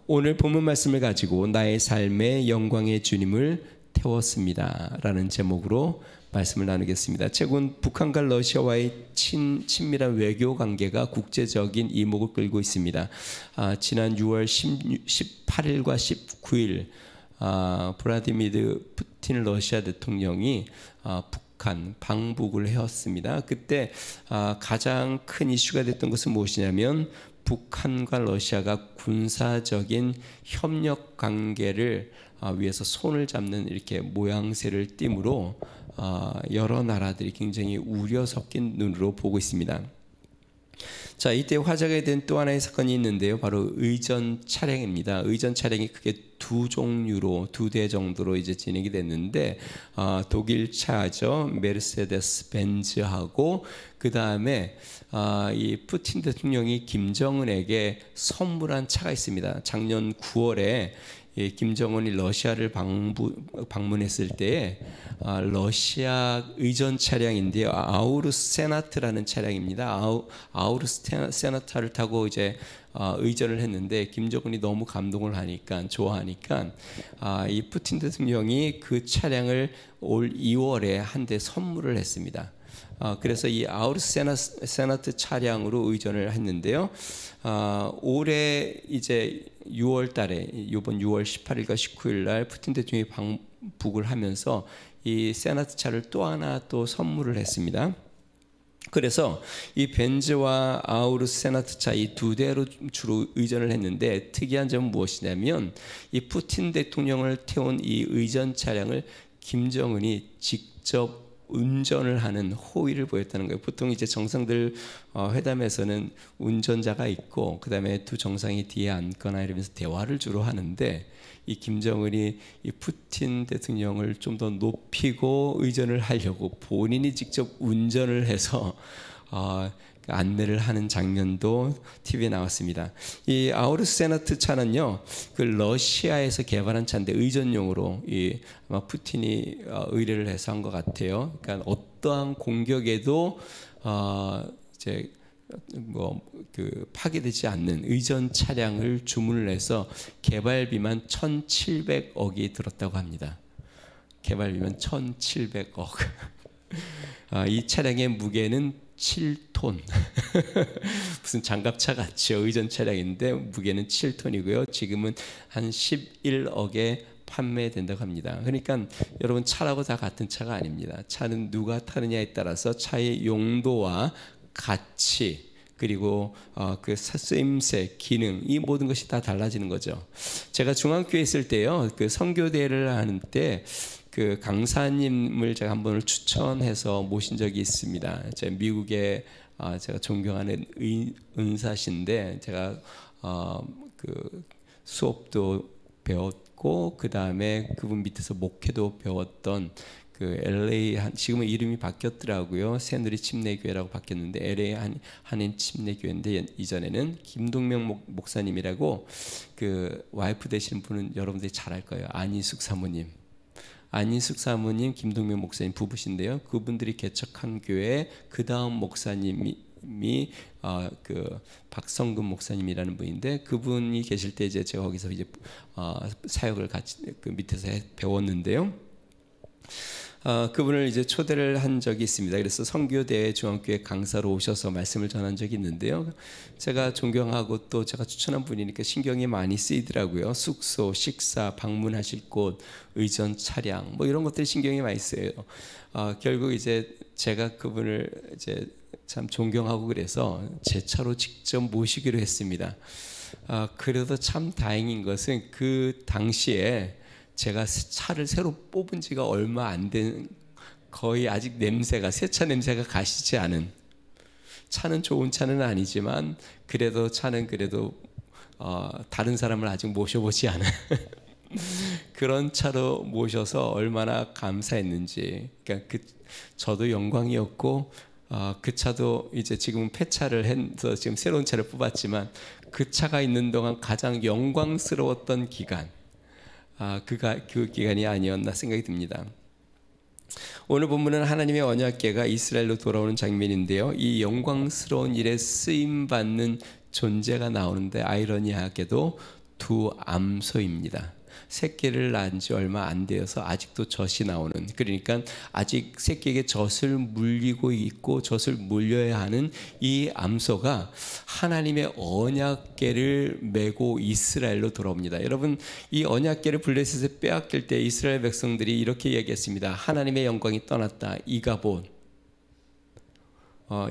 오늘 본문 말씀을 가지고 나의 삶의 영광의 주님을 태웠습니다 라는 제목으로 말씀을 나누겠습니다. 최근 북한과 러시아와의 친밀한 외교 관계가 국제적인 이목을 끌고 있습니다. 지난 6월 18일과 19일 블라디미르 푸틴 러시아 대통령이 북한 방북을 해왔습니다. 그때 가장 큰 이슈가 됐던 것은 무엇이냐면 북한과 러시아가 군사적인 협력 관계를 위해서 손을 잡는 이렇게 모양새를 띠므로 여러 나라들이 굉장히 우려 섞인 눈으로 보고 있습니다. 자, 이때 화제가 된 또 하나의 사건이 있는데요. 바로 의전 차량입니다. 의전 차량이 크게 두 종류로, 두 대 정도로 이제 진행이 됐는데, 독일 차죠. 메르세데스 벤츠하고, 그 다음에 이 푸틴 대통령이 김정은에게 선물한 차가 있습니다. 작년 9월에 김정은이 러시아를 방문했을 때에 러시아 의전 차량인데요. 아우루스 세나트라는 차량입니다. 아우루스 세나트를 타고 이제 의전을 했는데 김정은이 너무 감동을 하니까 좋아하니까 이 푸틴 대통령이 그 차량을 올 2월에 한 대 선물을 했습니다. 그래서 이 아우루스 세나트 차량으로 의전을 했는데요. 올해 이제 6월 달에 이번 6월 18일과 19일 날 푸틴 대통령이 방북을 하면서 이 세나트 차를 또 하나 또 선물을 했습니다. 그래서 이 벤츠와 아우루스 세나트 차 이 두 대로 주로 의전을 했는데 특이한 점은 무엇이냐면 이 푸틴 대통령을 태운 이 의전 차량을 김정은이 직접 운전을 하는 호의를 보였다는 거예요. 보통 이제 정상들 회담에서는 운전자가 있고 그 다음에 두 정상이 뒤에 앉거나 이러면서 대화를 주로 하는데 이 김정은이 이 푸틴 대통령을 좀 더 높이고 의전을 하려고 본인이 직접 운전을 해서 안내를 하는 장면도 TV에 나왔습니다. 이 아우루스 세나트 차는요, 그 러시아에서 개발한 차인데 의전용으로 아마 푸틴이 의뢰를 해서 한 것 같아요. 그러니까 어떠한 공격에도 이제 파괴되지 않는 의전 차량을 주문을 해서 개발비만 1,700억이 들었다고 합니다. 개발비만 1,700억. 이 차량의 무게는 7톤. 무슨 장갑차 같죠. 의전 차량인데 무게는 7톤이고요. 지금은 한 11억에 판매된다고 합니다. 그러니까 여러분 차라고 다 같은 차가 아닙니다. 차는 누가 타느냐에 따라서 차의 용도와 가치 그리고 그 쓰임새, 기능 이 모든 것이 다 달라지는 거죠. 제가 중학교에 있을 때요. 그 선교대회를 하는 때 그 강사님을 제가 한 번을 추천해서 모신 적이 있습니다. 제가 미국에 제가 존경하는 은사신데 제가 그 수업도 배웠고 그 다음에 그분 밑에서 목회도 배웠던 그 LA 지금은 이름이 바뀌었더라고요. 새누리 침례교회라고 바뀌었는데 LA 한인 침례교회인데 이전에는 김동명 목사님이라고 그 와이프 되시는 분은 여러분들이 잘 알 거예요. 안희숙 사모님. 안희숙 사모님, 김동명 목사님 부부신데요. 그분들이 개척한 교회 그 다음 목사님이 그 박성근 목사님이라는 분인데 그분이 계실 때 이제 제가 거기서 이제 사역을 같이 그 밑에서 배웠는데요. 그분을 이제 초대를 한 적이 있습니다. 그래서 선교대 중앙교회 강사로 오셔서 말씀을 전한 적이 있는데요. 제가 존경하고 또 제가 추천한 분이니까 신경이 많이 쓰이더라고요. 숙소, 식사, 방문하실 곳, 의전 차량 뭐 이런 것들이 신경이 많이 쓰여요. 결국 이제 제가 그분을 이제 참 존경하고 그래서 제 차로 직접 모시기로 했습니다. 그래도 참 다행인 것은 그 당시에 제가 차를 새로 뽑은 지가 얼마 안 된 거의 아직 냄새가 새차 냄새가 가시지 않은 차는 좋은 차는 아니지만 그래도 차는 그래도 다른 사람을 아직 모셔보지 않은 그런 차로 모셔서 얼마나 감사했는지 그러니까 저도 영광이었고 그 차도 이제 지금은 폐차를 해서 지금 새로운 차를 뽑았지만 그 차가 있는 동안 가장 영광스러웠던 기간 그 기간이 아니었나 생각이 듭니다. 오늘 본문은 하나님의 언약궤가 이스라엘로 돌아오는 장면인데요. 이 영광스러운 일에 쓰임받는 존재가 나오는데 아이러니하게도 두 암소입니다. 새끼를 낳은 지 얼마 안 되어서 아직도 젖이 나오는, 그러니까 아직 새끼에게 젖을 물리고 있고 젖을 물려야 하는 이 암소가 하나님의 언약궤를 메고 이스라엘로 돌아옵니다. 여러분, 이 언약궤를 블레셋에서 빼앗길 때 이스라엘 백성들이 이렇게 얘기했습니다. 하나님의 영광이 떠났다. 이가봇.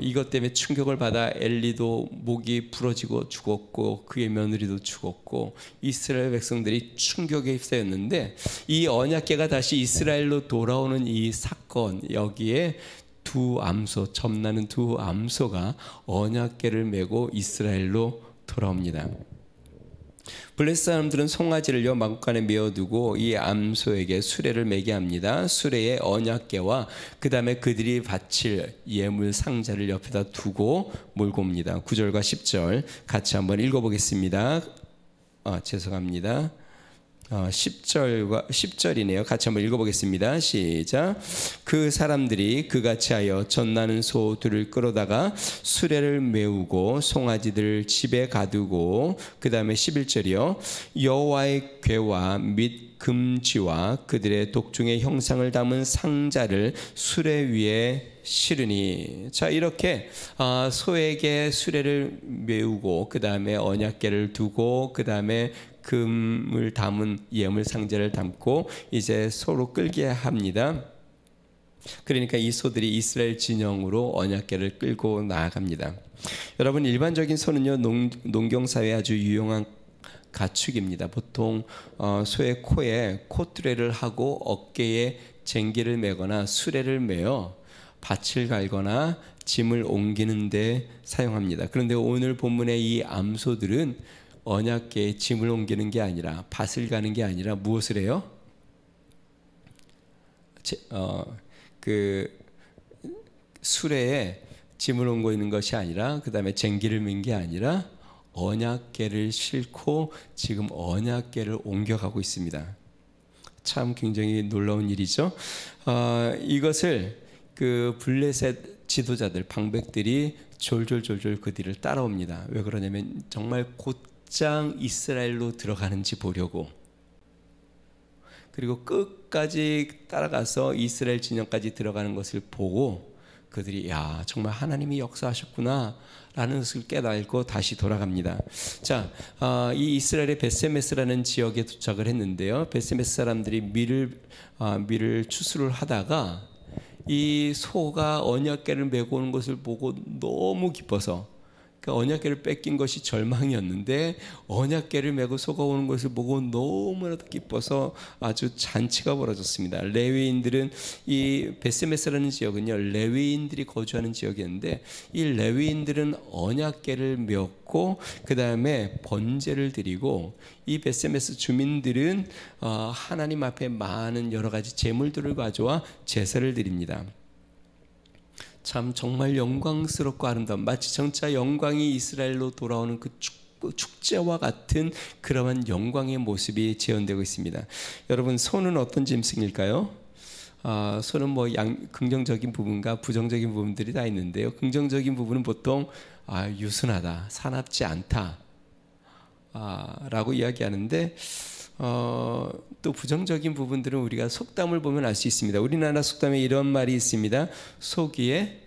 이것 때문에 충격을 받아 엘리도 목이 부러지고 죽었고 그의 며느리도 죽었고 이스라엘 백성들이 충격에 휩싸였는데, 이 언약궤가 다시 이스라엘로 돌아오는 이 사건, 여기에 두 암소, 점나는 두 암소가 언약궤를 메고 이스라엘로 돌아옵니다. 블레셋 사람들은 송아지를요 마구간에 메어두고 이 암소에게 수레를 매게 합니다. 수레에 언약궤와 그 다음에 그들이 바칠 예물 상자를 옆에다 두고 몰고 옵니다. 9절과 10절 같이 한번 읽어보겠습니다. 죄송합니다. 10절이네요. 같이 한번 읽어보겠습니다. 시작. 그 사람들이 그같이 하여 젖나는 소들을 끌어다가 수레를 메우고 송아지들을 집에 가두고, 그 다음에 11절이요. 여호와의 궤와 및 금쥐와 그들의 독중의 형상을 담은 상자를 수레 위에 실으니. 자, 이렇게 소에게 수레를 메우고 그 다음에 언약궤를 두고 그 다음에 금을 담은 예물 상자를 담고 이제 소로 끌게 합니다. 그러니까 이 소들이 이스라엘 진영으로 언약궤를 끌고 나아갑니다. 여러분, 일반적인 소는요 농경사회에 아주 유용한 가축입니다. 보통 소의 코에 콧뚜레를 하고 어깨에 쟁기를 매거나 수레를 매어 밭을 갈거나 짐을 옮기는 데 사용합니다. 그런데 오늘 본문의 이 암소들은 언약궤에 짐을 옮기는 게 아니라, 밭을 가는 게 아니라 무엇을 해요? 그 수레에 짐을 옮고 있는 것이 아니라, 그 다음에 쟁기를 맨 게 아니라 언약궤를 싣고 지금 언약궤를 옮겨가고 있습니다. 참 굉장히 놀라운 일이죠. 이것을 그 블레셋 지도자들, 방백들이 졸졸졸졸 그 뒤를 따라옵니다. 왜 그러냐면 정말 곧장 이스라엘로 들어가는지 보려고. 그리고 끝까지 따라가서 이스라엘 진영까지 들어가는 것을 보고 그들이 야, 정말 하나님이 역사하셨구나 라는 것을 깨닫고 다시 돌아갑니다. 자, 이 이스라엘의 베세메스라는 지역에 도착을 했는데요. 베세메스 사람들이 밀을 추수를 하다가 이 소가 언약궤를 메고 오는 것을 보고 너무 기뻐서, 그러니까 언약궤를 뺏긴 것이 절망이었는데 언약궤를 메고 소가 오는 것을 보고 너무나도 기뻐서 아주 잔치가 벌어졌습니다. 레위인들은, 이 베세메스라는 지역은요 레위인들이 거주하는 지역이었는데, 이 레위인들은 언약궤를 메었고 그 다음에 번제를 드리고, 이 베세메스 주민들은 하나님 앞에 많은 여러 가지 제물들을 가져와 제사를 드립니다. 참 정말 영광스럽고 아름다운, 마치 정차 영광이 이스라엘로 돌아오는 그 축제와 같은 그러한 영광의 모습이 재현되고 있습니다. 여러분, 소는 어떤 짐승일까요? 소는 뭐 긍정적인 부분과 부정적인 부분들이 다 있는데요. 긍정적인 부분은 보통 유순하다, 사납지 않다 라고 이야기하는데, 또 부정적인 부분들은 우리가 속담을 보면 알 수 있습니다. 우리나라 속담에 이런 말이 있습니다. 소기에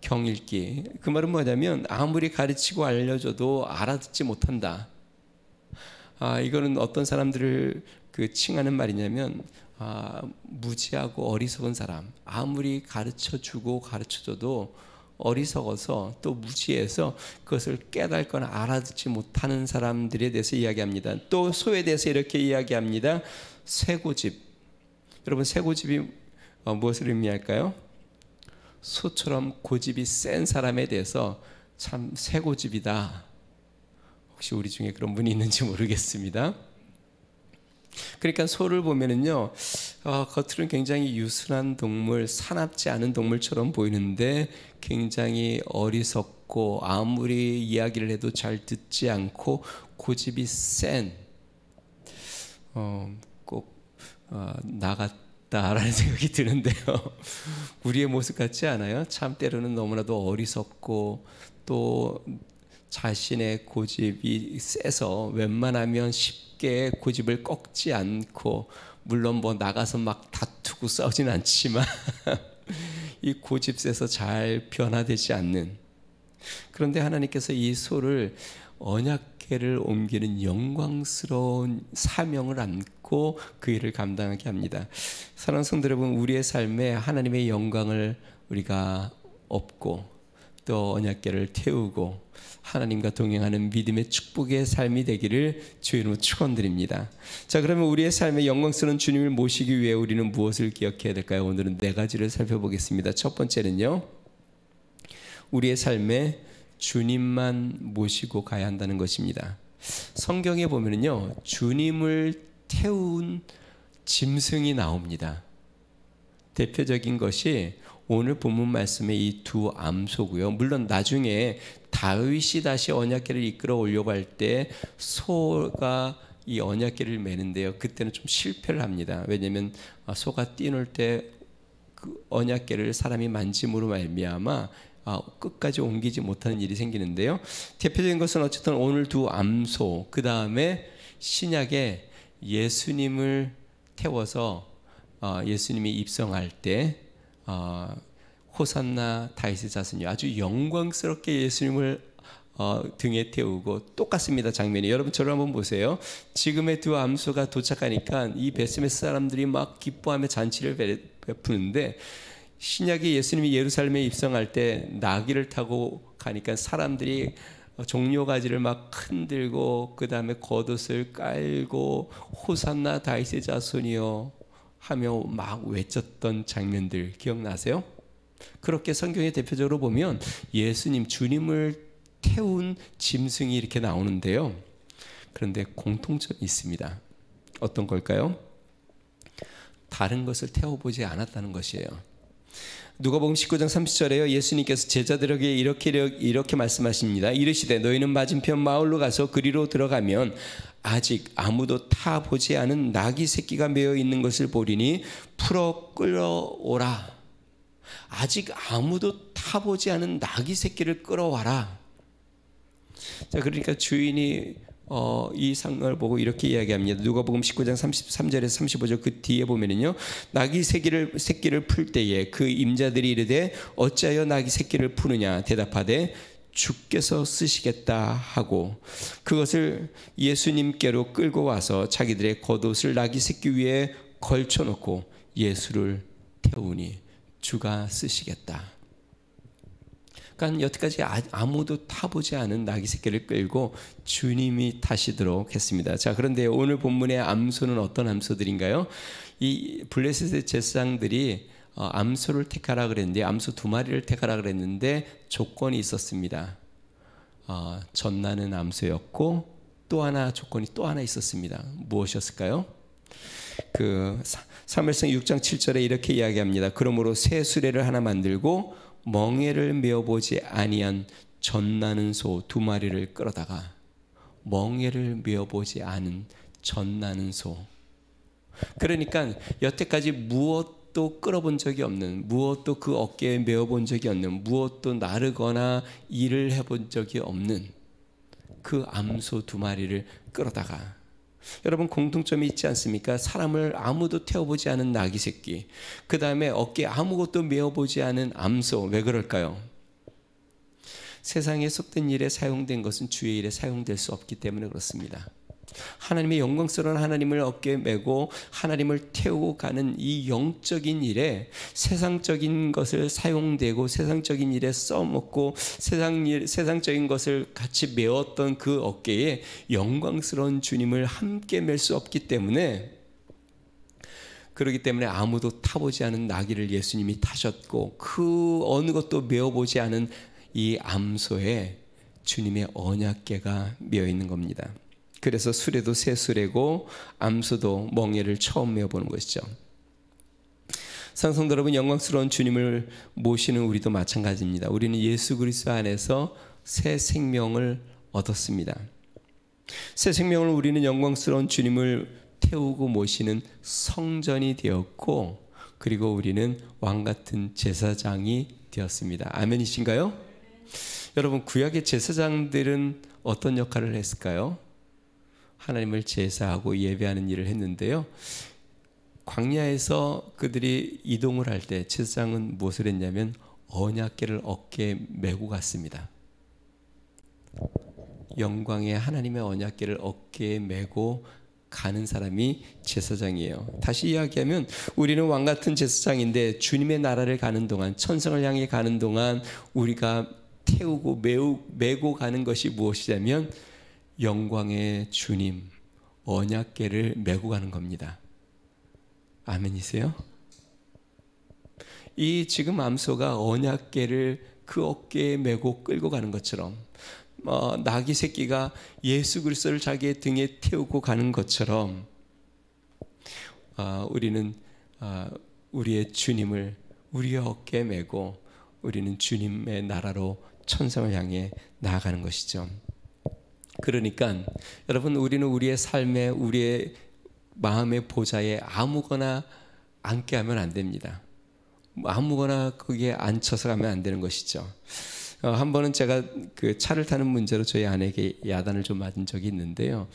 경읽기. 그 말은 뭐냐면 아무리 가르치고 알려줘도 알아듣지 못한다. 이거는 어떤 사람들을 칭하는 말이냐면 무지하고 어리석은 사람, 아무리 가르쳐주고 가르쳐줘도 어리석어서 또 무지해서 그것을 깨닫거나 알아듣지 못하는 사람들에 대해서 이야기합니다. 또 소에 대해서 이렇게 이야기합니다. 쇠고집. 여러분, 쇠고집이 무엇을 의미할까요? 소처럼 고집이 센 사람에 대해서 참 쇠고집이다. 혹시 우리 중에 그런 분이 있는지 모르겠습니다. 그러니까 소를 보면은요, 겉으로는 굉장히 유순한 동물, 사납지 않은 동물처럼 보이는데 굉장히 어리석고 아무리 이야기를 해도 잘 듣지 않고 고집이 센, 꼭 나갔다라는 생각이 드는데요. 우리의 모습 같지 않아요? 참 때로는 너무나도 어리석고 또 자신의 고집이 세서 웬만하면 쉽게 고집을 꺾지 않고, 물론 뭐 나가서 막 다투고 싸우진 않지만 이 고집 세서 잘 변화되지 않는, 그런데 하나님께서 이 소를 언약궤를 옮기는 영광스러운 사명을 안고 그 일을 감당하게 합니다. 사랑하는 성도 여러분, 우리의 삶에 하나님의 영광을 우리가 얻고 또 언약궤를 태우고 하나님과 동행하는 믿음의 축복의 삶이 되기를 주의 이름으로 축원드립니다. 자, 그러면 우리의 삶에 영광스러운 주님을 모시기 위해 우리는 무엇을 기억해야 될까요? 오늘은 네 가지를 살펴보겠습니다. 첫 번째는요, 우리의 삶에 주님만 모시고 가야 한다는 것입니다. 성경에 보면은요, 주님을 태운 짐승이 나옵니다. 대표적인 것이 오늘 본문 말씀의 이 두 암소고요. 물론 나중에 다윗이 다시 언약궤를 이끌어 오려고 할 때 소가 이 언약궤를 매는데요, 그때는 좀 실패를 합니다. 왜냐하면 소가 뛰놀 때 그 언약궤를 사람이 만짐으로 말미암아 끝까지 옮기지 못하는 일이 생기는데요, 대표적인 것은 어쨌든 오늘 두 암소, 그 다음에 신약에 예수님을 태워서 예수님이 입성할 때 호산나 다윗의 자손이 아주 영광스럽게 예수님을 등에 태우고, 똑같습니다. 장면이. 여러분 저를 한번 보세요. 지금의 두 암소가 도착하니까 이 베스메스 사람들이 막 기뻐하며 잔치를 베푸는데, 신약의 예수님이 예루살렘에 입성할 때 나귀를 타고 가니까 사람들이 종려가지를 막 흔들고 그 다음에 겉옷을 깔고 호산나 다윗의 자손이여 하며 막 외쳤던 장면들 기억나세요? 그렇게 성경에 대표적으로 보면 예수님, 주님을 태운 짐승이 이렇게 나오는데요, 그런데 공통점이 있습니다. 어떤 걸까요? 다른 것을 태워보지 않았다는 것이에요. 누가복음 19장 30절에요, 예수님께서 제자들에게 이렇게 말씀하십니다. 이르시되 너희는 맞은편 마을로 가서 그리로 들어가면 아직 아무도 타보지 않은 나귀 새끼가 메어 있는 것을 보리니 풀어 끌어오라. 아직 아무도 타보지 않은 나귀 새끼를 끌어와라. 자, 그러니까 주인이 이 상황을 보고 이렇게 이야기합니다. 누가복음 19장 33절에서 35절 그 뒤에 보면은요, 나귀 새끼를 풀 때에 그 임자들이 이르되 어찌하여 나귀 새끼를 푸느냐 대답하되 주께서 쓰시겠다 하고, 그것을 예수님께로 끌고 와서 자기들의 겉옷을 나귀 새끼 위에 걸쳐놓고 예수를 태우니 주가 쓰시겠다. 그러니까 여태까지 아무도 타보지 않은 나귀 새끼를 끌고 주님이 타시도록 했습니다. 자, 그런데 오늘 본문의 암소는 어떤 암소들인가요? 이 블레셋의 제사장들이 암소를 택하라 그랬는데, 암소 2마리를 택하라 그랬는데 조건이 있었습니다. 젖나는 암소였고 또 하나 조건이 또 하나 있었습니다. 무엇이었을까요? 그 사무엘상 6장 7절에 이렇게 이야기합니다. 그러므로 새 수레를 하나 만들고 멍에를 메어보지 아니한 젖나는 소 2마리를 끌어다가, 멍에를 메어보지 않은 젖나는 소. 그러니까 여태까지 무엇도 끌어본 적이 없는, 무엇도 그 어깨에 메어본 적이 없는, 무엇도 나르거나 일을 해본 적이 없는 그 암소 2마리를 끌어다가, 여러분 공통점이 있지 않습니까? 사람을 아무도 태워보지 않은 나귀 새끼, 그 다음에 어깨에 아무것도 메어보지 않은 암소. 왜 그럴까요? 세상에 속된 일에 사용된 것은 주의 일에 사용될 수 없기 때문에 그렇습니다. 하나님의 영광스러운 하나님을 어깨에 메고 하나님을 태우고 가는 이 영적인 일에 세상적인 것을 사용되고 세상적인 일에 써먹고 세상적인 것을 같이 메었던 그 어깨에 영광스러운 주님을 함께 맬 수 없기 때문에, 그렇기 때문에 아무도 타보지 않은 나귀를 예수님이 타셨고 그 어느 것도 메어보지 않은 이 암소에 주님의 언약궤가 메어 있는 겁니다. 그래서 수레도 새 수레고 암소도 멍에를 처음 메어보는 것이죠. 성도 여러분, 영광스러운 주님을 모시는 우리도 마찬가지입니다. 우리는 예수 그리스도 안에서 새 생명을 얻었습니다. 새 생명을 우리는 영광스러운 주님을 태우고 모시는 성전이 되었고, 그리고 우리는 왕같은 제사장이 되었습니다. 아멘이신가요? 여러분, 구약의 제사장들은 어떤 역할을 했을까요? 하나님을 제사하고 예배하는 일을 했는데요. 광야에서 그들이 이동을 할 때 제사장은 무엇을 했냐면 언약궤를 어깨에 메고 갔습니다. 영광의 하나님의 언약궤를 어깨에 메고 가는 사람이 제사장이에요. 다시 이야기하면 우리는 왕 같은 제사장인데 주님의 나라를 가는 동안, 천성을 향해 가는 동안 우리가 태우고 메고 가는 것이 무엇이냐면 영광의 주님 언약궤를 메고 가는 겁니다. 아멘이세요? 이 지금 암소가 언약궤를 그 어깨에 메고 끌고 가는 것처럼, 나귀 새끼가 예수 그리스도를 자기의 등에 태우고 가는 것처럼, 우리는 우리의 주님을 우리의 어깨에 메고 우리는 주님의 나라로 천성을 향해 나아가는 것이죠. 그러니까 여러분, 우리는 우리의 삶에, 우리의 마음의 보좌에 아무거나 앉게 하면 안 됩니다. 아무거나 거기에 앉혀서 가면 안 되는 것이죠. 한 번은 제가 그 차를 타는 문제로 저희 아내에게 야단을 좀 맞은 적이 있는데요.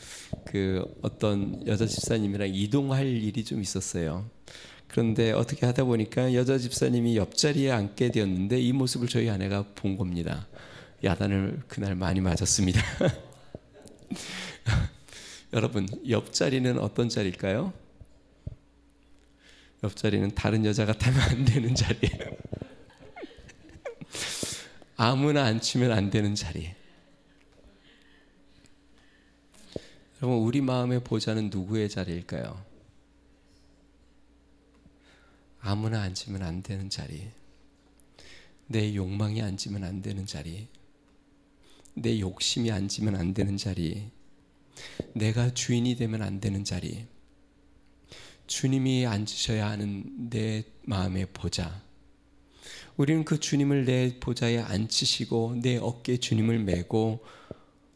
그 어떤 여자 집사님이랑 이동할 일이 좀 있었어요. 그런데 어떻게 하다 보니까 여자 집사님이 옆자리에 앉게 되었는데 이 모습을 저희 아내가 본 겁니다. 야단을 그날 많이 맞았습니다. 여러분, 옆자리는 어떤 자리일까요? 옆자리는 다른 여자가 타면 안 되는 자리예요. 아무나 앉히면 안 되는 자리. 여러분, 우리 마음의 보좌는 누구의 자리일까요? 아무나 앉으면 안 되는 자리. 내 욕망이 앉으면 안 되는 자리. 내 욕심이 앉으면 안 되는 자리. 내가 주인이 되면 안 되는 자리. 주님이 앉으셔야 하는 내 마음의 보좌. 우리는 그 주님을 내 보좌에 앉히시고 내 어깨에 주님을 메고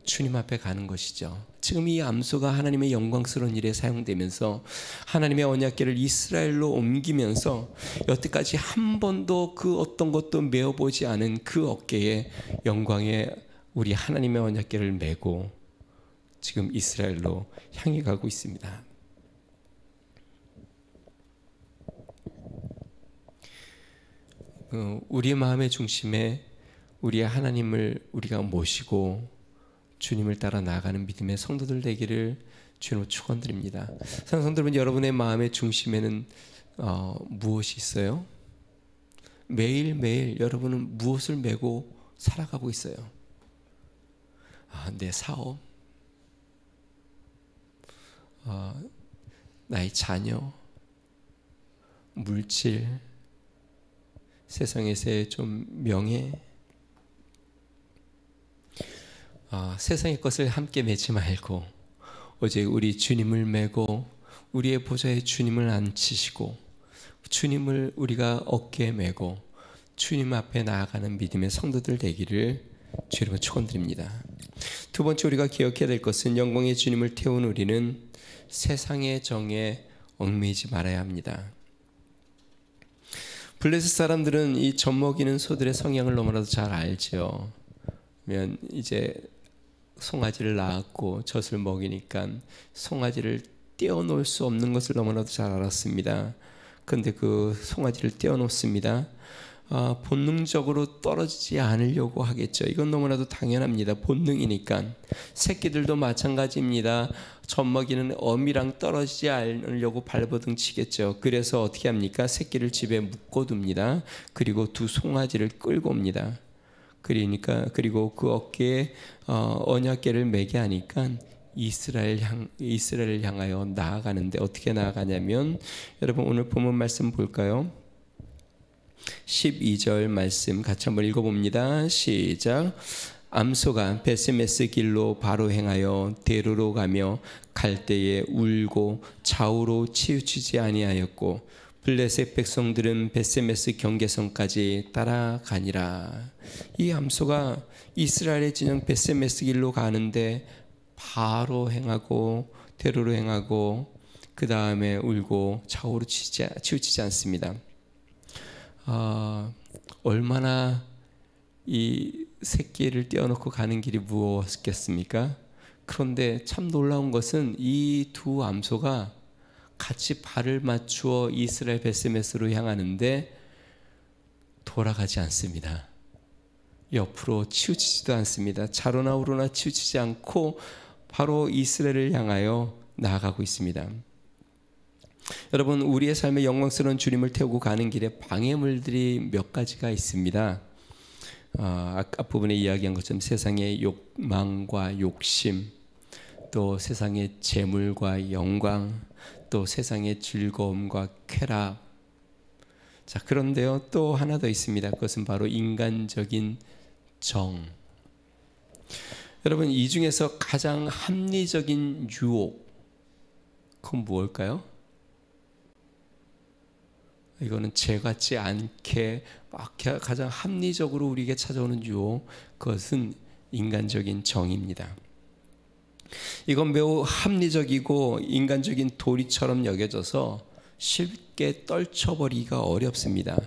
주님 앞에 가는 것이죠. 지금 이 암소가 하나님의 영광스러운 일에 사용되면서 하나님의 언약궤를 이스라엘로 옮기면서 여태까지 한 번도 그 어떤 것도 메어보지 않은 그 어깨에 영광의 우리 하나님의 언약궤를 메고 지금 이스라엘로 향해 가고 있습니다. 우리의 마음의 중심에 우리의 하나님을 우리가 모시고 주님을 따라 나아가는 믿음의 성도들 되기를 주님으로 축원드립니다. 사랑하는 성도 여러분, 여러분의 마음의 중심에는 무엇이 있어요? 매일매일 여러분은 무엇을 메고 살아가고 있어요? 내 사업, 나의 자녀, 물질, 세상에서의 좀 명예, 세상의 것을 함께 매지 말고 오직 우리 주님을 메고 우리의 보좌에 주님을 앉히시고 주님을 우리가 어깨에 메고 주님 앞에 나아가는 믿음의 성도들 되기를 주님으로 축원드립니다. 두 번째 우리가 기억해야 될 것은 영광의 주님을 태운 우리는 세상의 정에 얽매이지 말아야 합니다. 블레셋 사람들은 이 젖먹이는 소들의 성향을 너무나도 잘 알죠. 그러면 이제 송아지를 낳았고 젖을 먹이니까 송아지를 떼어놓을 수 없는 것을 너무나도 잘 알았습니다. 그런데 그 송아지를 떼어놓습니다. 본능적으로 떨어지지 않으려고 하겠죠. 이건 너무나도 당연합니다. 본능이니까. 새끼들도 마찬가지입니다. 젖먹이는 어미랑 떨어지지 않으려고 발버둥 치겠죠. 그래서 어떻게 합니까? 새끼를 집에 묶어둡니다. 그리고 두 송아지를 끌고 옵니다. 그리고 그 어깨에 언약궤를 매게 하니까 이스라엘을 향하여 나아가는데 어떻게 나아가냐면, 여러분 오늘 본문 말씀 볼까요? 12절 말씀 같이 한번 읽어봅니다. 시작. 암소가 베세메스 길로 바로 행하여 대로로 가며 갈 때에 울고 좌우로 치우치지 아니하였고 블레셋 백성들은 베세메스 경계선까지 따라가니라. 이 암소가 이스라엘의 진영 베세메스 길로 가는데 바로 행하고 대로로 행하고 그 다음에 울고 좌우로 치우치지 않습니다. 얼마나 이 새끼를 떼어놓고 가는 길이 무엇이겠습니까? 그런데 참 놀라운 것은 이 두 암소가 같이 발을 맞추어 이스라엘 베스메스로 향하는데 돌아가지 않습니다. 옆으로 치우치지도 않습니다. 좌로나 우로나 치우치지 않고 바로 이스라엘을 향하여 나아가고 있습니다. 여러분, 우리의 삶에 영광스러운 주님을 태우고 가는 길에 방해물들이 몇 가지가 있습니다. 아까 부분에 이야기한 것처럼 세상의 욕망과 욕심, 또 세상의 재물과 영광, 또 세상의 즐거움과 쾌락. 자, 그런데요, 또 하나 더 있습니다. 그것은 바로 인간적인 정. 여러분, 이 중에서 가장 합리적인 유혹, 그건 무엇일까요? 이거는 죄 같지 않게 가장 합리적으로 우리에게 찾아오는 유혹, 그것은 인간적인 정입니다. 이건 매우 합리적이고 인간적인 도리처럼 여겨져서 쉽게 떨쳐버리기가 어렵습니다.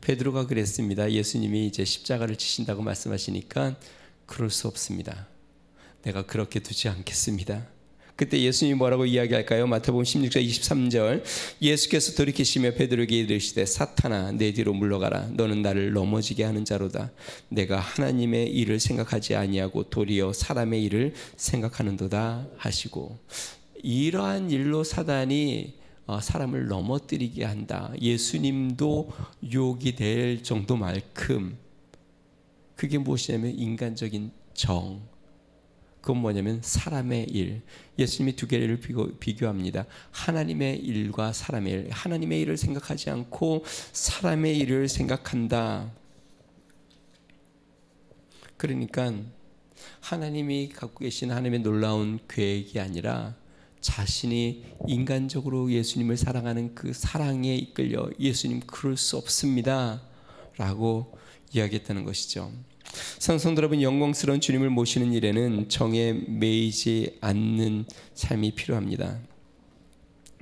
베드로가 그랬습니다. 예수님이 이제 십자가를 지신다고 말씀하시니까 그럴 수 없습니다. 내가 그렇게 두지 않겠습니다. 그때 예수님이 뭐라고 이야기할까요? 마태복음 16장 23절, 예수께서 돌이키시며 베드로에게 이르시되 사탄아 내 뒤로 물러가라. 너는 나를 넘어지게 하는 자로다. 내가 하나님의 일을 생각하지 아니하고 도리어 사람의 일을 생각하는도다 하시고, 이러한 일로 사단이 사람을 넘어뜨리게 한다. 예수님도 유혹이 될 정도만큼 그게 무엇이냐면 인간적인 정. 그건 뭐냐면 사람의 일. 예수님이 두 개를 비교합니다. 하나님의 일과 사람의 일. 하나님의 일을 생각하지 않고 사람의 일을 생각한다. 그러니까 하나님이 갖고 계신 하나님의 놀라운 계획이 아니라 자신이 인간적으로 예수님을 사랑하는 그 사랑에 이끌려 예수님 그럴 수 없습니다 라고 이야기했다는 것이죠. 성도 여러분, 영광스러운 주님을 모시는 일에는 정에 매이지 않는 삶이 필요합니다.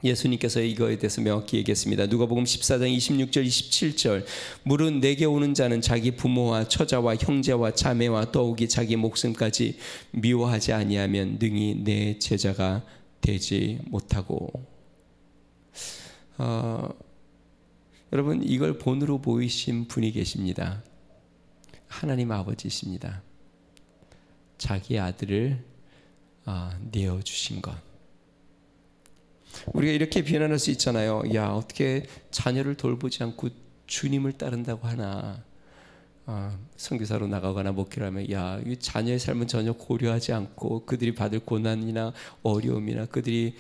예수님께서 이거에 대해서 명확히 얘기했습니다. 누가복음 14장 26절 27절, 무릇 내게 오는 자는 자기 부모와 처자와 형제와 자매와 더욱이 자기 목숨까지 미워하지 아니하면 능히 내 제자가 되지 못하고. 여러분, 이걸 본으로 보이신 분이 계십니다. 하나님 아버지십니다. 자기 아들을 내어주신 것. 우리가 이렇게 비난할 수 있잖아요. 야, 어떻게 자녀를 돌보지 않고 주님을 따른다고 하나. 선교사로 나가거나 목회를 하면 야, 이 자녀의 삶은 전혀 고려하지 않고 그들이 받을 고난이나 어려움이나 그들이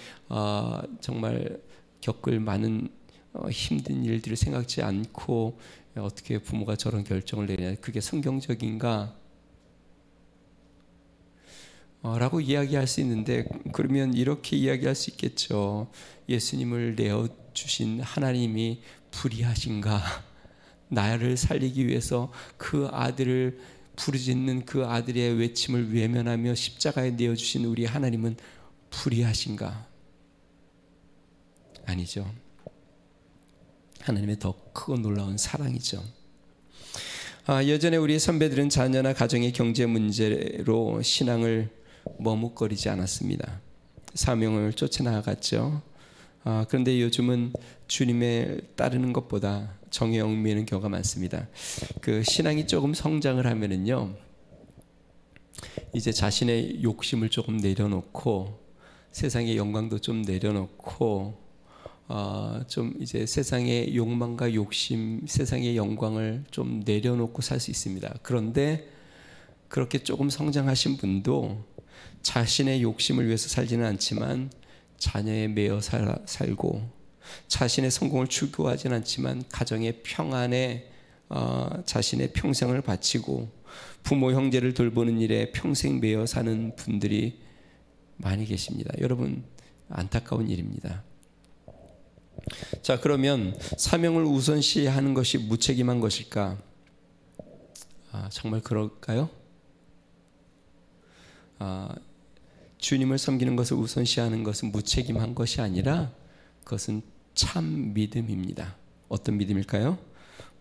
정말 겪을 많은 힘든 일들을 생각지 않고 어떻게 부모가 저런 결정을 내냐, 그게 성경적인가? 라고 이야기할 수 있는데, 그러면 이렇게 이야기할 수 있겠죠. 예수님을 내어주신 하나님이 불의하신가? 나를 살리기 위해서 그 아들을 부르짖는 그 아들의 외침을 외면하며 십자가에 내어주신 우리 하나님은 불의하신가? 아니죠. 하나님의 더 크고 놀라운 사랑이죠. 예전에 우리 선배들은 자녀나 가정의 경제 문제로 신앙을 머뭇거리지 않았습니다. 사명을 쫓아나갔죠. 그런데 요즘은 주님에 따르는 것보다 정에 얽매이는 경우가 많습니다. 그 신앙이 조금 성장을 하면은요, 이제 자신의 욕심을 조금 내려놓고 세상의 영광도 좀 내려놓고 좀 이제 세상의 욕망과 욕심, 세상의 영광을 좀 내려놓고 살 수 있습니다. 그런데 그렇게 조금 성장하신 분도 자신의 욕심을 위해서 살지는 않지만 자녀에 매여 살고, 자신의 성공을 추구하지는 않지만 가정의 평안에 자신의 평생을 바치고 부모 형제를 돌보는 일에 평생 매여 사는 분들이 많이 계십니다. 여러분, 안타까운 일입니다. 자, 그러면 사명을 우선시하는 것이 무책임한 것일까? 정말 그럴까요? 주님을 섬기는 것을 우선시하는 것은 무책임한 것이 아니라 그것은 참 믿음입니다. 어떤 믿음일까요?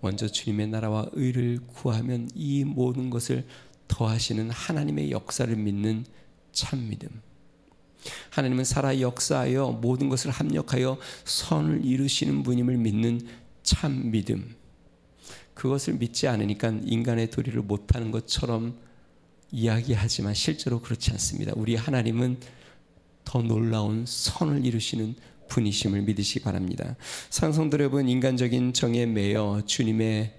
먼저 주님의 나라와 의를 구하면 이 모든 것을 더하시는 하나님의 역사를 믿는 참 믿음. 하나님은 살아 역사하여 모든 것을 합력하여 선을 이루시는 분임을 믿는 참 믿음. 그것을 믿지 않으니까 인간의 도리를 못하는 것처럼 이야기하지만 실제로 그렇지 않습니다. 우리 하나님은 더 놀라운 선을 이루시는 분이심을 믿으시기 바랍니다. 상성들 여러분, 인간적인 정에 매여 주님의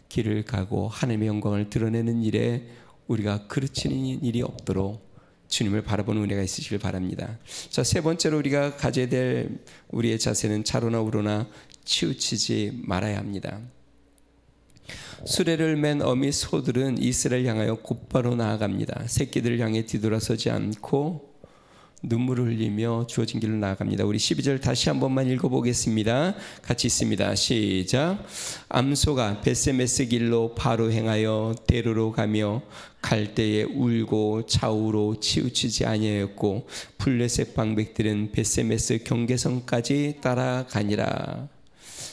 길을 가고 하나님의 영광을 드러내는 일에 우리가 그르치는 일이 없도록 주님을 바라보는 은혜가 있으시길 바랍니다. 자, 세 번째로 우리가 가져야 될 우리의 자세는 좌로나 우로나 치우치지 말아야 합니다. 수레를 맨 어미 소들은 이스라엘 향하여 곧바로 나아갑니다. 새끼들을 향해 뒤돌아서지 않고 눈물을 흘리며 주어진 길로 나아갑니다. 우리 12절 다시 한 번만 읽어보겠습니다. 같이 있습니다. 시작. 암소가 벳세메스 길로 바로 행하여 대로로 가며 갈 때에 울고 좌우로 치우치지 아니하였고 블레셋 방백들은 벳세메스 경계선까지 따라가니라.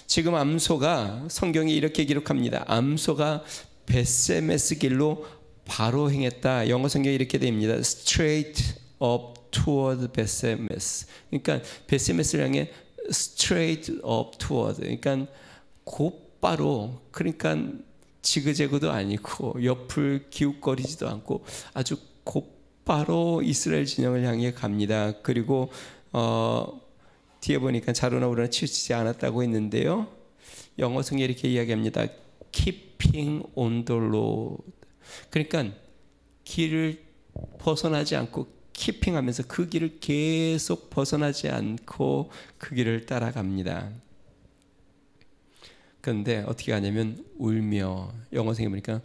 지금 암소가, 성경이 이렇게 기록합니다. 암소가 벳세메스 길로 바로 행했다. 영어 성경이 이렇게 됩니다. Straight up toward 벳세메스. 그러니까 벳세메스를 향해 straight up toward. 그러니까 곧바로, 그러니까 지그재그도 아니고 옆을 기웃거리지도 않고 아주 곧바로 이스라엘 진영을 향해 갑니다. 그리고 뒤에 보니까 좌로나 우로나 치우치지 않았다고 했는데요. 영어 성경이 이렇게 이야기합니다. Keeping on the road. 그러니까 길을 벗어나지 않고 키핑하면서 그 길을 계속 벗어나지 않고 그 길을 따라갑니다. 그런데 어떻게 하냐면 울며, 영어 성경에 보니까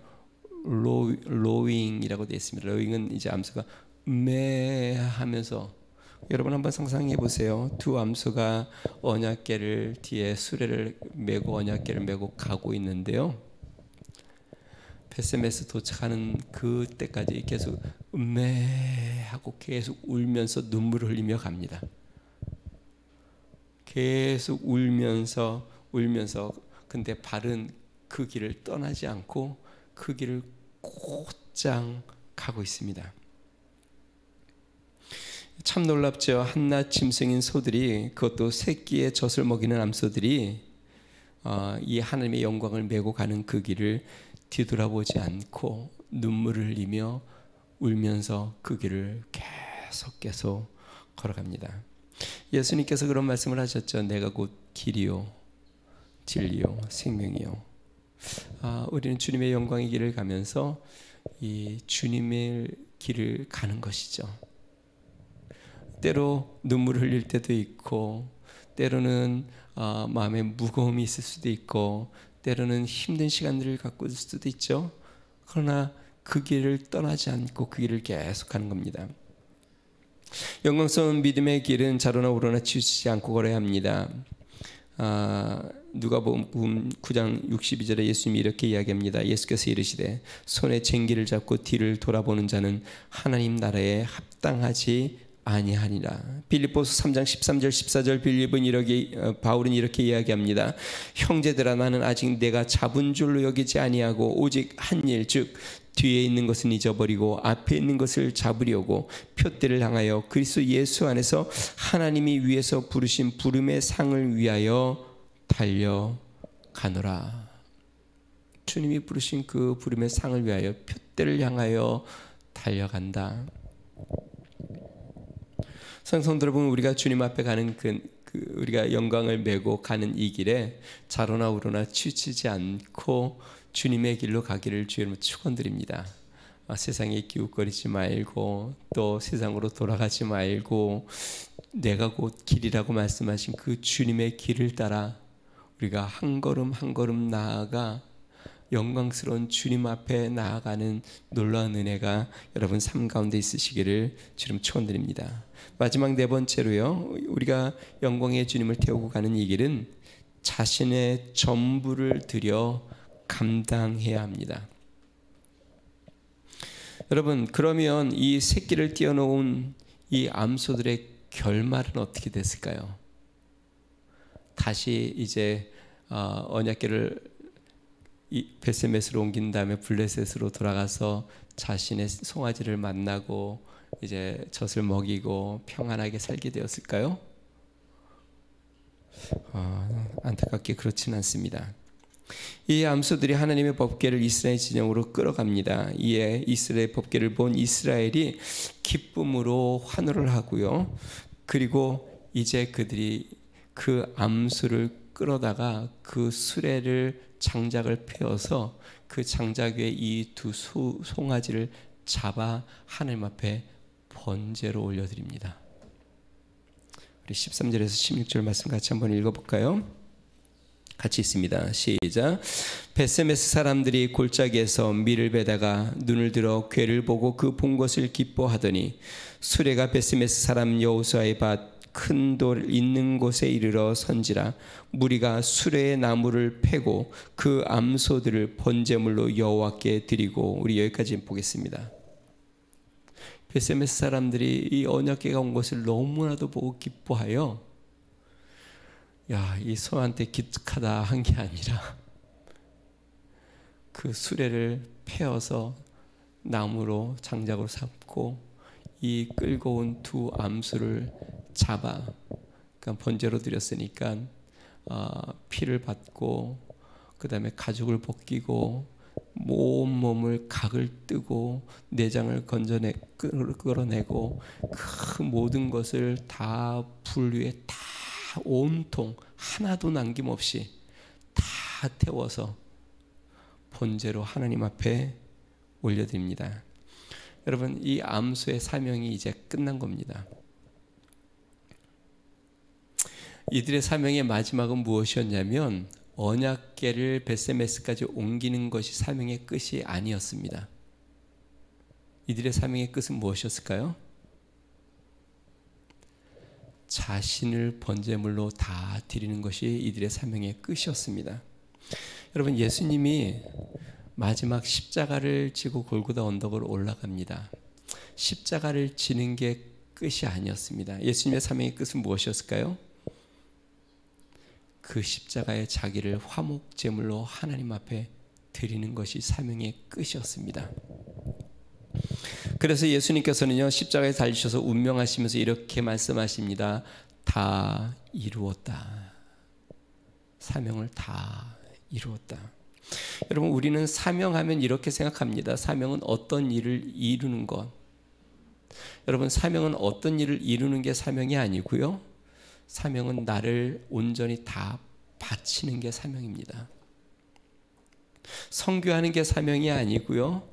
로잉이라고 되어 있습니다. 로잉은 이제 암소가 하면서, 여러분 한번 상상해 보세요. 두 암소가 언약궤를 뒤에 수레를 메고 언약궤를 메고 가고 있는데요. 벳세메스 도착하는 그때까지 계속 하고 계속 울면서 눈물을 흘리며 갑니다. 계속 울면서 근데 발은 그 길을 떠나지 않고 그 길을 곧장 가고 있습니다. 참 놀랍죠. 한낱 짐승인 소들이, 그것도 새끼의 젖을 먹이는 암소들이 이 하나님의 영광을 메고 가는 그 길을 뒤돌아보지 않고 눈물을 흘리며 울면서 그 길을 계속 걸어갑니다. 예수님께서 그런 말씀을 하셨죠. 내가 곧 길이요 진리요 생명이요. 우리는 주님의 영광의 길을 가면서 이 주님의 길을 가는 것이죠. 때로 눈물을 흘릴 때도 있고, 때로는 마음에 무거움이 있을 수도 있고, 때로는 힘든 시간들을 갖고 있을 수도 있죠. 그러나 그 길을 떠나지 않고 그 길을 계속하는 겁니다. 영광스러운 믿음의 길은 좌로나 우로나 치우치지 않고 걸어야 합니다. 누가복음 9장 62절에 예수님이 이렇게 이야기합니다. 예수께서 이르시되 손에 쟁기를 잡고 뒤를 돌아보는 자는 하나님 나라에 합당하지 아니하니라. 빌립보서 3장 13절 14절 바울은 이렇게 이야기합니다. 형제들아, 나는 아직 내가 잡은 줄로 여기지 아니하고 오직 한 일, 즉 뒤에 있는 것은 잊어버리고 앞에 있는 것을 잡으려고 표대를 향하여 그리스도 예수 안에서 하나님이 위에서 부르신 부름의 상을 위하여 달려가노라. 주님이 부르신 그 부름의 상을 위하여 표대를 향하여 달려간다. 성도들 여러분, 우리가 주님 앞에 가는 우리가 영광을 메고 가는 이 길에 좌로나 우로나 치우치지 않고 주님의 길로 가기를 주님으로 축원드립니다. 세상에 기웃거리지 말고 또 세상으로 돌아가지 말고 내가 곧 길이라고 말씀하신 그 주님의 길을 따라 우리가 한 걸음 한 걸음 나아가 영광스러운 주님 앞에 나아가는 놀라운 은혜가 여러분 삶 가운데 있으시기를 주님 축원드립니다. 마지막 네 번째로요, 우리가 영광의 주님을 태우고 가는 이 길은 자신의 전부를 들여 감당해야 합니다. 여러분, 그러면 이 새끼를 띄워놓은 이 암소들의 결말은 어떻게 됐을까요? 다시 이제 언약궤를 이 베세메스로 옮긴 다음에 블레셋으로 돌아가서 자신의 송아지를 만나고 이제 젖을 먹이고 평안하게 살게 되었을까요? 안타깝게 그렇지는 않습니다. 이 암소들이 하나님의 법궤를 이스라엘 진영으로 끌어갑니다. 이에 이스라엘 법궤를 본 이스라엘이 기쁨으로 환호를 하고요. 그리고 이제 그들이 그 암소를 끌어다가 그 수레를 장작을 펴서 그 장작 위에 이 두 송아지를 잡아 하나님 앞에 번제로 올려드립니다. 우리 13절에서 16절 말씀 같이 한번 읽어볼까요? 같이 있습니다. 시작. 베세메스 사람들이 골짜기에서 밀을 베다가 눈을 들어 궤를 보고 그 본 것을 기뻐하더니 수레가 베세메스 사람 여호수아의 밭 큰 돌 있는 곳에 이르러 선지라. 무리가 수레의 나무를 패고 그 암소들을 번제물로 여호와께 드리고. 우리 여기까지 보겠습니다. 베세메스 사람들이 이 언약궤가 온 것을 너무나도 보고 기뻐하여 이 소한테 기특하다 한 게 아니라 그 수레를 패어서 나무로 장작으로 삼고 이 끌고 온 두 암수를 잡아 그러니까 번제로 드렸으니까 피를 받고 그 다음에 가죽을 벗기고 온몸을 각을 뜨고 내장을 끌어내고 그 모든 것을 다 불 위에 다 온통 하나도 남김없이 다 태워서 번제로 하나님 앞에 올려드립니다. 여러분, 이 암소의 사명이 이제 끝난 겁니다. 이들의 사명의 마지막은 무엇이었냐면 언약궤를 베세메스까지 옮기는 것이 사명의 끝이 아니었습니다. 이들의 사명의 끝은 무엇이었을까요? 자신을 번제물로 다 드리는 것이 이들의 사명의 끝이었습니다. 여러분, 예수님이 마지막 십자가를 지고 골고다 언덕으로 올라갑니다. 십자가를 지는 게 끝이 아니었습니다. 예수님의 사명의 끝은 무엇이었을까요? 그 십자가의 자기를 화목제물로 하나님 앞에 드리는 것이 사명의 끝이었습니다. 그래서 예수님께서는요, 십자가에 달리셔서 운명하시면서 이렇게 말씀하십니다. 다 이루었다. 사명을 다 이루었다. 여러분, 우리는 사명하면 이렇게 생각합니다. 사명은 어떤 일을 이루는 것. 여러분, 사명은 어떤 일을 이루는 게 사명이 아니고요, 사명은 나를 온전히 다 바치는 게 사명입니다. 선교하는 게 사명이 아니고요,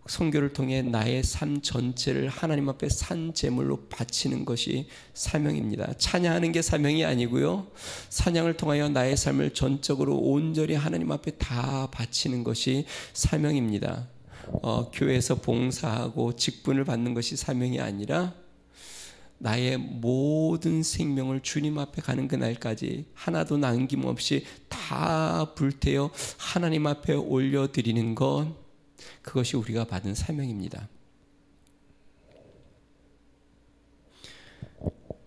선교를 통해 나의 삶 전체를 하나님 앞에 산 제물로 바치는 것이 사명입니다. 찬양하는 게 사명이 아니고요, 찬양을 통하여 나의 삶을 전적으로 온전히 하나님 앞에 다 바치는 것이 사명입니다. 교회에서 봉사하고 직분을 받는 것이 사명이 아니라 나의 모든 생명을 주님 앞에 가는 그날까지 하나도 남김없이 다 불태워 하나님 앞에 올려드리는 것, 그것이 우리가 받은 사명입니다.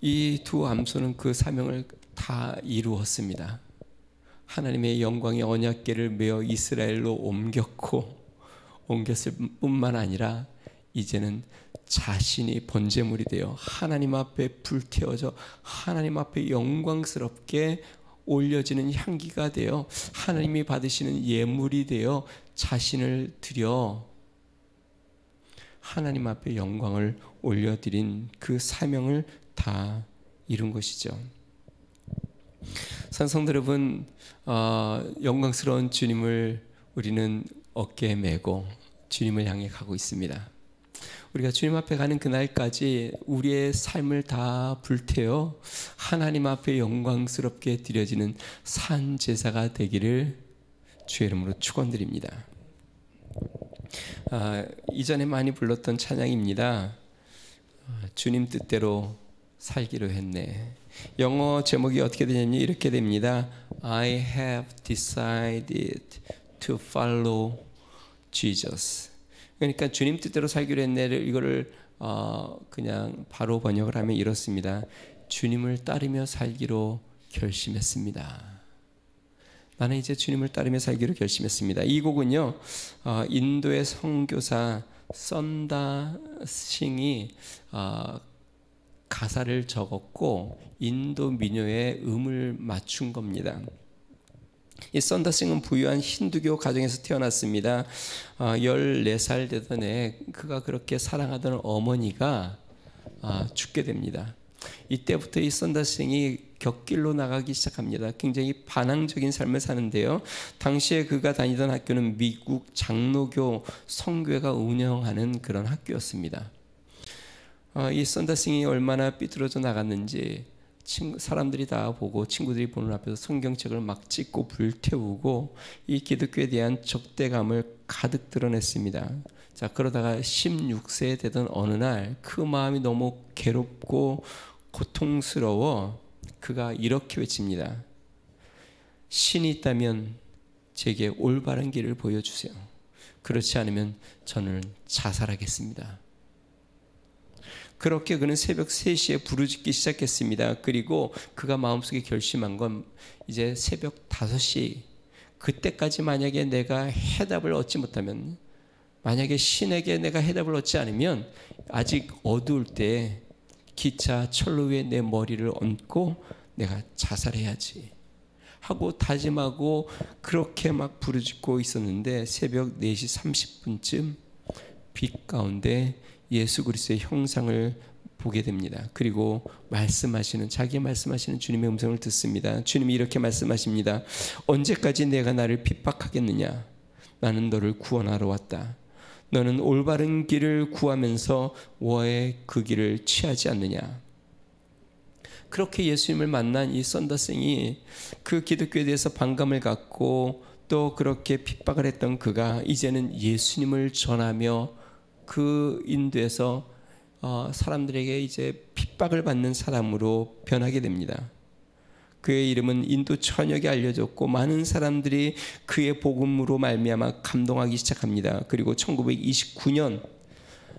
이 두 암소는 그 사명을 다 이루었습니다. 하나님의 영광의 언약궤를 메어 이스라엘로 옮겼을 뿐만 아니라 이제는 자신이 번제물이 되어 하나님 앞에 불태워져 하나님 앞에 영광스럽게 올려지는 향기가 되어 하나님이 받으시는 예물이 되어 자신을 드려 하나님 앞에 영광을 올려드린 그 사명을 다 이룬 것이죠. 산성도 여러분, 영광스러운 주님을 우리는 어깨에 메고 주님을 향해 가고 있습니다. 우리가 주님 앞에 가는 그날까지 우리의 삶을 다 불태워 하나님 앞에 영광스럽게 드려지는 산 제사가 되기를 주의 이름으로 축원드립니다. 이전에 많이 불렀던 찬양입니다. 주님 뜻대로 살기로 했네. 영어 제목이 어떻게 되냐면 이렇게 됩니다. I have decided to follow Jesus. 그러니까 주님 뜻대로 살기로 했네를 이거를 그냥 바로 번역을 하면 이렇습니다. 주님을 따르며 살기로 결심했습니다. 나는 이제 주님을 따르며 살기로 결심했습니다. 이 곡은요, 인도의 선교사 썬다 싱이 가사를 적었고 인도 민요에 음을 맞춘 겁니다. 이 썬다 싱은 부유한 힌두교 가정에서 태어났습니다. 14살 되던 해 그가 그렇게 사랑하던 어머니가 죽게 됩니다. 이때부터 이 썬다 싱이 곁길로 나가기 시작합니다. 굉장히 반항적인 삶을 사는데요. 당시에 그가 다니던 학교는 미국 장로교 성교회가 운영하는 그런 학교였습니다. 이 썬다 싱이 얼마나 삐뚤어져 나갔는지 사람들이 다 보고 친구들이 보는 앞에서 성경책을 막 찢고 불태우고 이 기독교에 대한 적대감을 가득 드러냈습니다. 자, 그러다가 16세 되던 어느 날 그 마음이 너무 괴롭고 고통스러워 그가 이렇게 외칩니다. 신이 있다면 제게 올바른 길을 보여주세요. 그렇지 않으면 저는 자살하겠습니다. 그렇게 그는 새벽 3시에 부르짖기 시작했습니다. 그리고 그가 마음속에 결심한 건 이제 새벽 5시 그때까지 만약에 내가 해답을 얻지 못하면, 만약에 신에게 내가 해답을 얻지 않으면 아직 어두울 때 기차 철로 위에 내 머리를 얹고 내가 자살해야지 하고 다짐하고 그렇게 막 부르짖고 있었는데 새벽 4시 30분쯤 빛 가운데 예수 그리스도의 형상을 보게 됩니다. 그리고 자기 말씀하시는 주님의 음성을 듣습니다. 주님이 이렇게 말씀하십니다. 언제까지 내가 나를 핍박하겠느냐? 나는 너를 구원하러 왔다. 너는 올바른 길을 구하면서 왜 그 길을 취하지 않느냐? 그렇게 예수님을 만난 이 썬다생이 그 기독교에 대해서 반감을 갖고 또 그렇게 핍박을 했던 그가 이제는 예수님을 전하며 그 인도에서 사람들에게 이제 핍박을 받는 사람으로 변하게 됩니다. 그의 이름은 인도 전역에 알려졌고 많은 사람들이 그의 복음으로 말미암아 감동하기 시작합니다. 그리고 1929년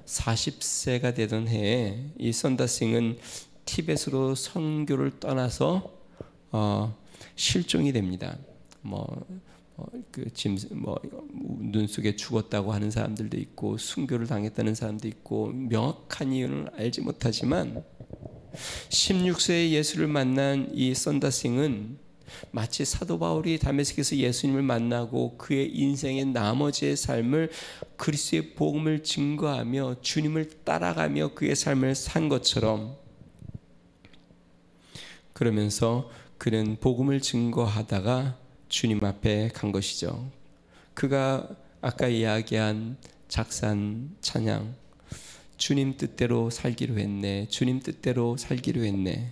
40세가 되던 해에 이 썬다싱은 티벳으로 선교를 떠나서 실종이 됩니다. 눈 속에 죽었다고 하는 사람들도 있고 순교를 당했다는 사람도 있고 명확한 이유는 알지 못하지만 16세에 예수를 만난 이 썬다싱은 마치 사도 바울이 다메섹에서 예수님을 만나고 그의 인생의 나머지의 삶을 그리스도의 복음을 증거하며 주님을 따라가며 그의 삶을 산 것처럼, 그러면서 그는 복음을 증거하다가 주님 앞에 간 것이죠. 그가 아까 이야기한 작산 찬양, 주님 뜻대로 살기로 했네, 주님 뜻대로 살기로 했네,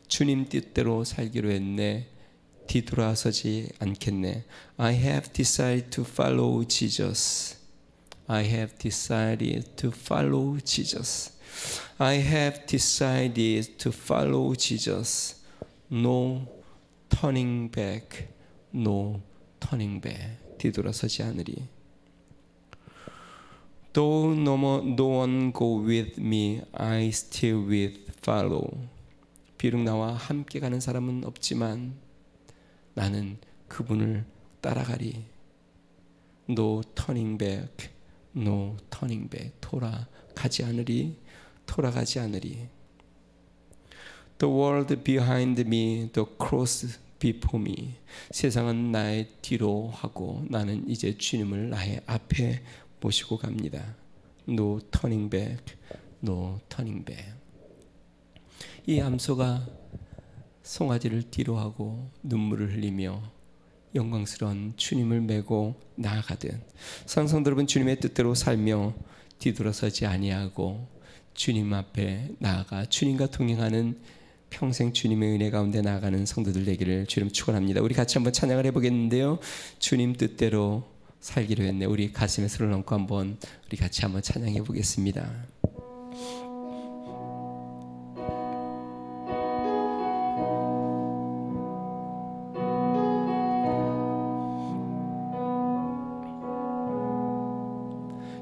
주님 뜻대로 살기로 했네, 뒤돌아서지 않겠네. I have decided to follow Jesus. I have decided to follow Jesus. I have decided to follow Jesus. No turning back. No turning back. 뒤돌아서지 않으리. Though no one go with me, I still will follow. 비록 나와 함께 가는 사람은 없지만 나는 그분을 따라가리. No turning back. No turning back. 돌아가지 않으리. 돌아가지 않으리. The world behind me, the cross before me. 세상은 나의 뒤로 하고 나는 이제 주님을 나의 앞에 모시고 갑니다. No turning back. No turning back. 이 암소가 송아지를 뒤로 하고 눈물을 흘리며 영광스러운 주님을 메고 나아가듯 성도 여러분, 주님의 뜻대로 살며 뒤돌아서지 아니하고 주님 앞에 나아가 주님과 동행하는 평생 주님의 은혜 가운데 나아가는 성도들 되기를 주님 축원합니다. 우리 같이 한번 찬양을 해보겠는데요. 주님 뜻대로 살기로 했네. 우리 가슴에 손을 얹고 한번 우리 같이 한번 찬양해 보겠습니다.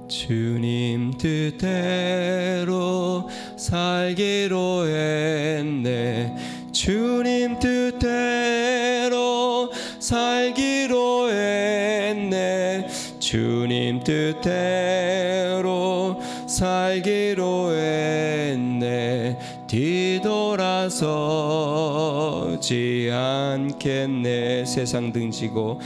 주님 뜻대로 살기로 했네. 주님 뜻대로 살기로 뜻대로 살기로 했네. 뒤돌아서지 않겠네. 세상 등지고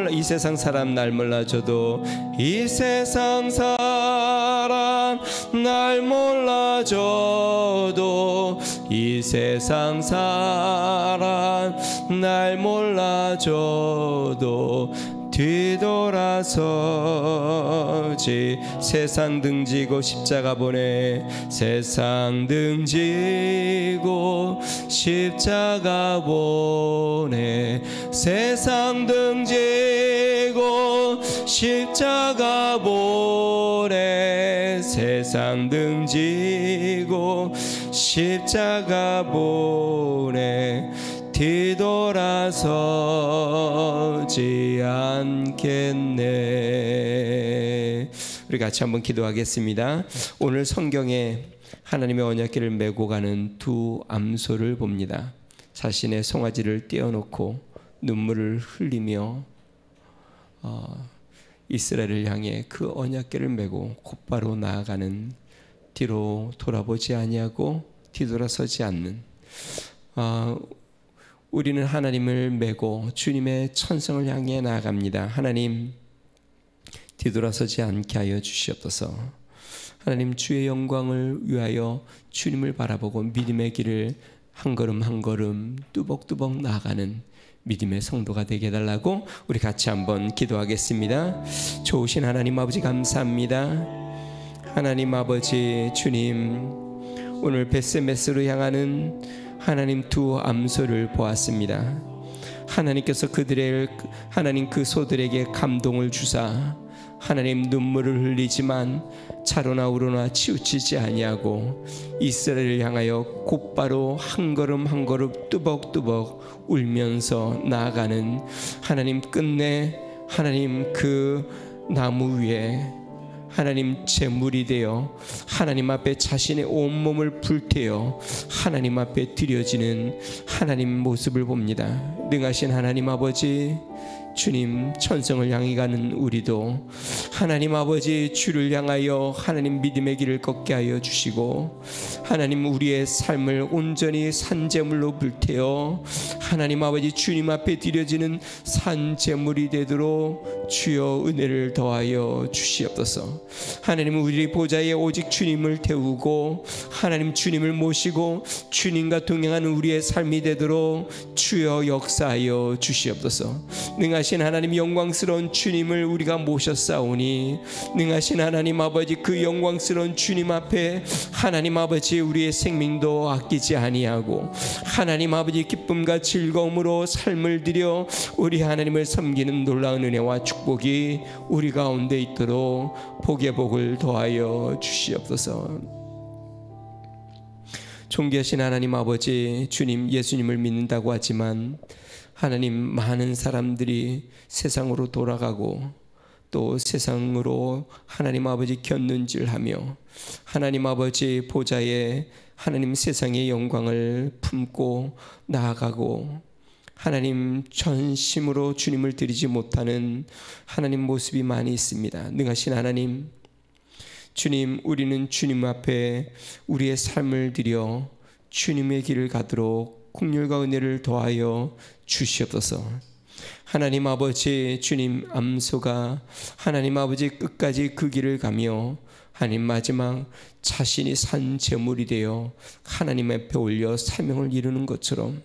이 세상 사람 날 몰라줘도 이 세상 사람 날 몰라줘도 이 세상 사람 날 몰라줘도 뒤돌아서지. 세상 등지고 십자가 보내. 세상 등지고 십자가 보내. 세상 등지고 십자가 보내. 세상 등지고 십자가 보내. 뒤돌아서지 않겠네. 우리 같이 한번 기도하겠습니다. 오늘 성경에 하나님의 언약궤를 메고 가는 두 암소를 봅니다. 자신의 송아지를 떼어놓고 눈물을 흘리며 이스라엘을 향해 그 언약궤를 메고 곧바로 나아가는, 뒤로 돌아보지 아니하고 뒤돌아서지 않는, 우리는 하나님을 메고 주님의 천성을 향해 나아갑니다. 하나님, 뒤돌아서지 않게 하여 주시옵소서. 하나님, 주의 영광을 위하여 주님을 바라보고 믿음의 길을 한 걸음 한 걸음 뚜벅뚜벅 나아가는 믿음의 성도가 되게 해달라고 우리 같이 한번 기도하겠습니다. 좋으신 하나님 아버지, 감사합니다. 하나님 아버지, 주님, 오늘 벳세메스로 향하는 하나님 두 암소를 보았습니다. 하나님께서 하나님 그 소들에게 감동을 주사 하나님 눈물을 흘리지만 차로나 우로나 치우치지 아니하고 이스라엘을 향하여 곧바로 한 걸음 한 걸음 뚜벅뚜벅 울면서 나아가는 하나님, 끝내 하나님 그 나무 위에 하나님 제물이 되어 하나님 앞에 자신의 온몸을 불태워 하나님 앞에 드려지는 하나님 모습을 봅니다. 능하신 하나님 아버지, 주님 천성을 향해 가는 우리도 하나님 아버지 주를 향하여 하나님 믿음의 길을 걷게 하여 주시고, 하나님 우리의 삶을 온전히 산제물로 불태워 하나님 아버지 주님 앞에 드려지는 산제물이 되도록 주여 은혜를 더하여 주시옵소서. 하나님, 우리 보좌에 오직 주님을 태우고 하나님 주님을 모시고 주님과 동행하는 우리의 삶이 되도록 주여 역사하여 주시옵소서. 능하신 하나님, 영광스러운 주님을 우리가 모셨사오니 능하신 하나님 아버지, 그 영광스러운 주님 앞에 하나님 아버지 우리의 생명도 아끼지 아니하고 하나님 아버지 기쁨과 즐거움으로 삶을 드려 우리 하나님을 섬기는 놀라운 은혜와 축복이 우리 가운데 있도록 복의 복을 더하여 주시옵소서. 존귀하신 하나님 아버지, 주님, 예수님을 믿는다고 하지만 하나님, 많은 사람들이 세상으로 돌아가고 또 세상으로 하나님 아버지 곁눈질하며 하나님 아버지 보좌에 하나님 세상의 영광을 품고 나아가고 하나님 전심으로 주님을 드리지 못하는 하나님 모습이 많이 있습니다. 능하신 하나님, 주님, 우리는 주님 앞에 우리의 삶을 드려 주님의 길을 가도록 긍휼과 은혜를 더하여 주시옵소서. 하나님 아버지, 주님, 암소가 하나님 아버지 끝까지 그 길을 가며 하나님 마지막 자신이 산 제물이 되어 하나님 앞에 올려 사명을 이루는 것처럼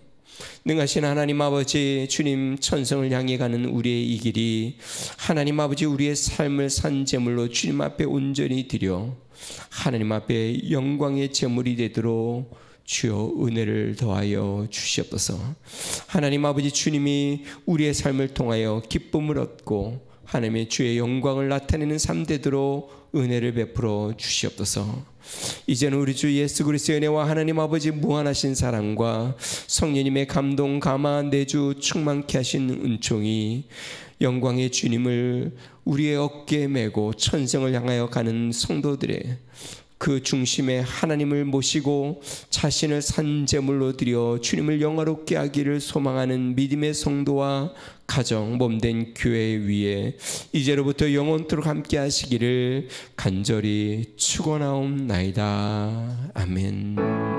능하신 하나님 아버지, 주님 천성을 향해 가는 우리의 이 길이 하나님 아버지 우리의 삶을 산 제물로 주님 앞에 온전히 드려 하나님 앞에 영광의 제물이 되도록 주여 은혜를 더하여 주시옵소서. 하나님 아버지, 주님이 우리의 삶을 통하여 기쁨을 얻고 하나님의 주의 영광을 나타내는 삶 되도록 은혜를 베풀어 주시옵소서. 이제는 우리 주 예수 그리스도의 은혜와 하나님 아버지 무한하신 사랑과 성령님의 감동 감화 내주 충만케 하신 은총이 영광의 주님을 우리의 어깨에 메고 천성을 향하여 가는 성도들의 그 중심에 하나님을 모시고 자신을 산제물로 드려 주님을 영화롭게 하기를 소망하는 믿음의 성도와 가정 몸된 교회 위에 이제로부터 영원토록 함께 하시기를 간절히 축원하옵나이다. 아멘.